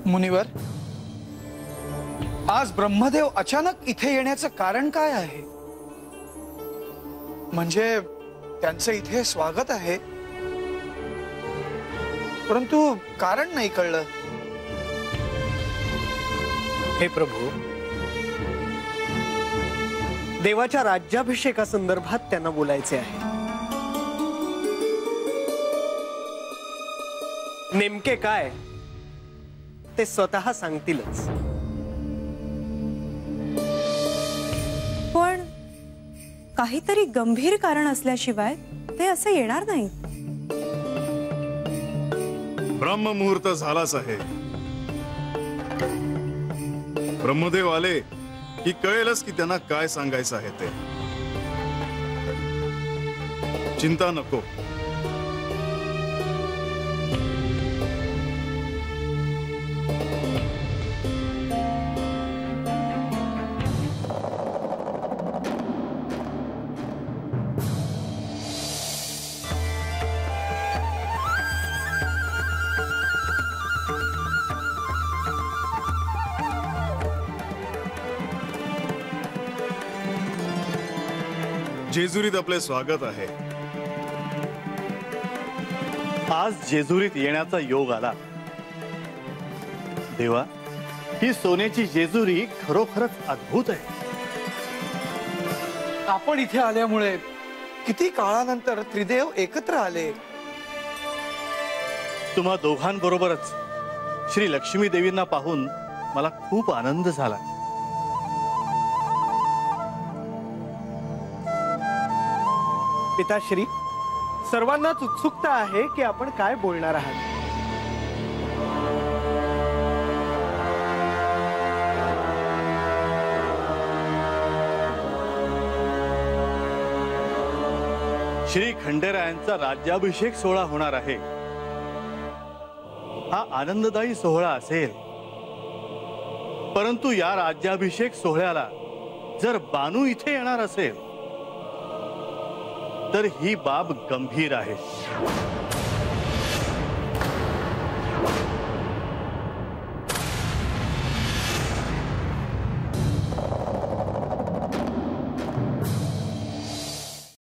मुनिवर, आज ब्रह्मदेव अचानक इथे येण्याचं कारण काय आहे? म्हणजे त्यांचं इथे स्वागत आहे, परंतु कारण नाही कळलं। हे प्रभू, देवाच्या राज्याभिषेकासंदर्भात त्यांना बोलायचे आहे। नेमके काय ते स्वतः सांगतीलच। पण काहीतरी गंभीर कारण असल्याशिवाय ते असे येणार नाही। ब्रह्ममुहूर्त झालाच आहे। ब्रह्मदेव आले की कळेलच की त्यांना काय सांगायचं आहे ते। चिंता नको। जेजुरीत आपले स्वागत आहे। आज जेजुरीत येण्याचा योग आला। देवा, ही सोन्याची जेजुरी खरोखरच अद्भुत आहे। आपण इथे आल्यामुळे किती काळानंतर त्रिदेव एकत्र आले। तुम्हा दोघांबरोबरच श्री लक्ष्मी देवींना पाहून मला खूप आनंद झाला। पिताश्री, सर्वांनाच उत्सुकता आहे की आपण काय बोलणार आहात। श्री खंडेरायांचा राज्याभिषेक सोहळा होणार आहे। हा आनंददायी सोहळा असेल, परंतु या राज्याभिषेक सोहळ्याला जर बानू इथे येणार असेल तर ही बाब गंभीर आहे।